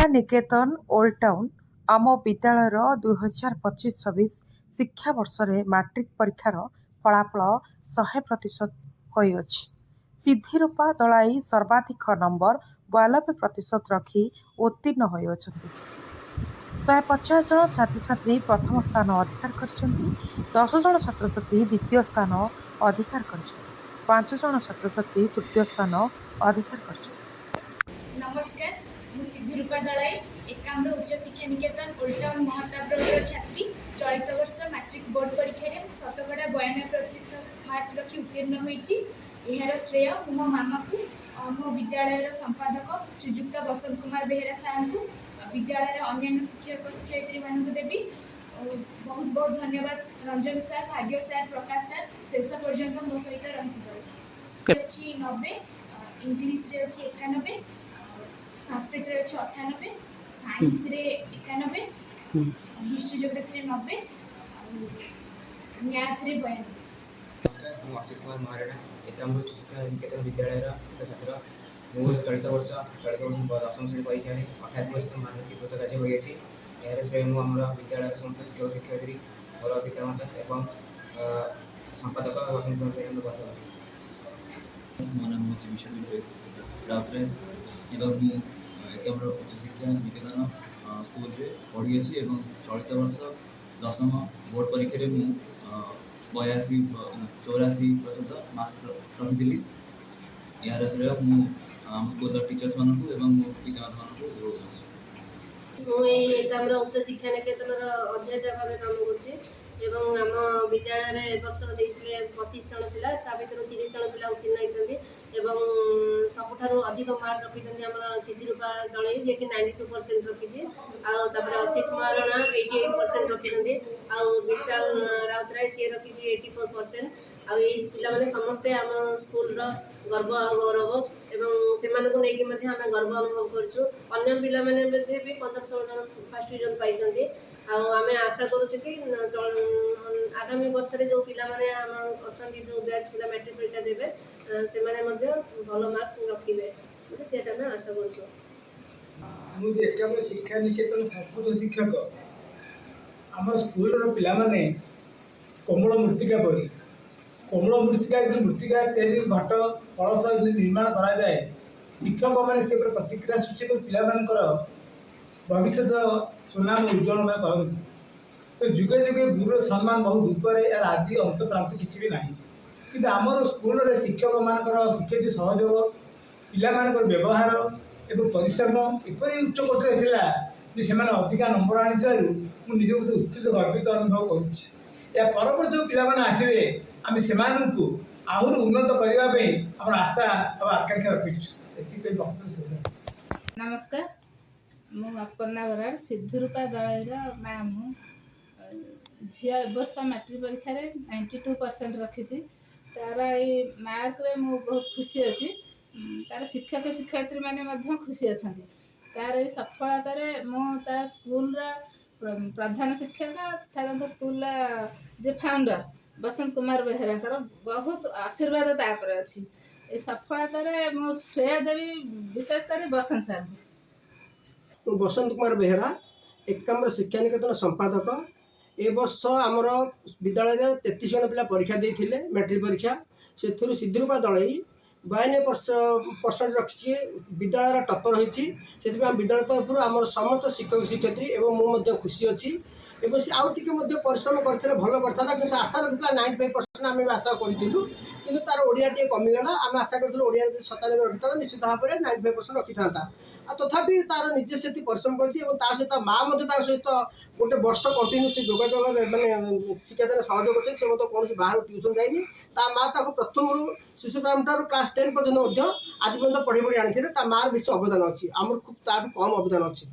निकेतन old town आम विद्यालय 2025-26 शिक्षावर्ष matric परीक्षार फलाफल 100% होइछि। सिद्धिरूपा दलाई सर्वाधिक नंबर 92% रखी उत्तीर्ण होइछन्ति। 150 जन छात्र छात्री प्रथम स्थान अधिकार करिसेंति, 10 जन छात्र छात्री द्वितीय स्थान अधिकार करिसेंति, 5 जन छात्र छात्री तृतीय स्थान अधिकार करिसेंति। नमस्कार, मु सिद्धिरूपा दलाई एकाम्र उच्च शिक्षा निकेतन ओल्ड टाउन महाताब्र छात्री। चलित वर्ष मैट्रिक बोर्ड परीक्षा में शतकड़ा 92% मार्क रखी उत्तीर्ण होइछि। एहार श्रेय मो मामा को, मो विद्यालय संपादक श्रीजुक्त बसंत कुमार बेहेरा सार को, विद्यालय अन्य शिक्षक शिक्षयित्री मान देवी। बहुत बहुत धन्यवाद रंजन सार, भाग्य सार, प्रकाश सार शेष पर्यंत मो सहित रही। 90 इंग्लीश रे 91, संस्कृत रे 98, साइंस रे 91, हिस्ट्री ज्योग्राफी रे 90, मैथ रे 92। नमस्कार, मैं असित कुमार महाराणा एकाम्र उच्च शिक्षा निकेतन विद्यालय छात्र। मुझे चलित वर्ष 10वीं श्रेणी परीक्षा में 28% मार्क रखी कृतकार्य होइछि। यार श्रेय मु आमर विद्यालय समस्त शिक्षक शिक्षयित्री मोर पितामाता एवं संपादक बसंत कुमार मो नाम हूँ विश्वजीत राउतराय एवं एकाम्र उच्च शिक्षा निकेतन स्कूल पढ़ी अच्छी। चलित वर्ष 10म बोर्ड परीक्षा में 82-84% मार्क रखी। यार श्रेय मु आम स्कूल टीचर्स मानू एवं पितामाता मानू मुझे एकाम्र उच्च शिक्षा निकेतन अध्ययता भाव काम कर आम विद्यालय वर्ष देते 25 जन पिला भर 30 जन पिला उत्तीर्ण होती। सबुठ अधिक मार्क रखी आम सिद्धिरूपा दलाई जी 92% रखी। असित महाराणा 88% रखी। विशाल राउतराय सी रखी 84%। पाने समस्ते आम स्कूल गर्व गौरव एवं से आम गर्व अनुभव करूँ। अन्य पिला भी 15-16 जन फर्स्ट डिविजन पाई। आम आशा करूँ कि आगामी वर्ष जो पिला माने आम अच्छा जो बैच पिला मैट्रिक परीक्षा देवे से भल मार्क रखिए से आशा करूँ। मुझे एकाम्र शिक्षा निकेतन संस्कृत शिक्षक आम स्कूल पिला माने कोमल मृत्तिका परी कोमल मृत्तिका जो मृत्तिका तैयारी घट कलश निर्माण कराए शिक्षक मैंने से प्रतिक्रिया सृष्टि कर पिला भविष्य सुनाम उज्ज्वल करती। तो जुगे जुगे गुरु सम्मान बहुत ऊपर यार आदि अंत प्रांत किसी भी ना कि आमर स्कूल शिक्षक मान शिक्षक सहयोग पिला व्यवहार एवं परिश्रम एपरी उच्च कोटी से अधिका नंबर आनी निज उत्थित गर्वित अनुभव कर परवर्त जो पिला आसवे आम से आहरी उन्नत करने आम आशा और आकांक्षा रखी वक्तव्य शेष। नमस्कार, मु अपर्णा बराड़ सिद्धिरूपा दलाई मैम हूँ। झी वर्ष मैट्रिक परीक्षा 92% रखी। तार ये मार्क रे मु बहुत खुशी अच्छी। तार शिक्षक शिक्षयित्री मैंने खुशी अच्छा। तार ये सफलतार मो स्कूल प्रधान शिक्षक था स्कूल जे फाउंडर बसंत कुमार बेहेरा बहुत आशीर्वाद तापर अच्छी। ये सफलतार मो श्रेय देवी विशेषकर बसंत सार। बसंत कुमार बेहेरा एकाम्र शिक्षा निकेतन संपादक। ए वर्ष आमर विद्यालय 33 जन पिला परीक्षा देते मैट्रिक परीक्षा से सिद्धिरूपा दलाई 92% रखी विद्यालय टपर होती। विद्यालय तरफ आम समस्त शिक्षक शिक्षयित्री एवं मुझे खुशी अच्छी एवं से आउ टे परिश्रम करते भल करता कि आशा रखी 95% आम आशा करूँ कि तार ओडिया टे कमिगला। आम आशा करूँ ओडिया 97 रखी था निश्चित भाव में 95% रखी था। तथापि तार निजे से परिश्रम कर सहित माँ सहित गोटे वर्ष कंटिन्यू से जोगाजोग मैंने शिक्षादान सहयोग कर कौन बाहर ट्यूशन जाइनी। माँ प्रथम शिशु प्रारंभ क्लास 10 पर्यटन आज पर्यटन पढ़ी पढ़ी आनी माँ बेस अवदान अच्छी आम खूब तार कम अवदान अच्छी।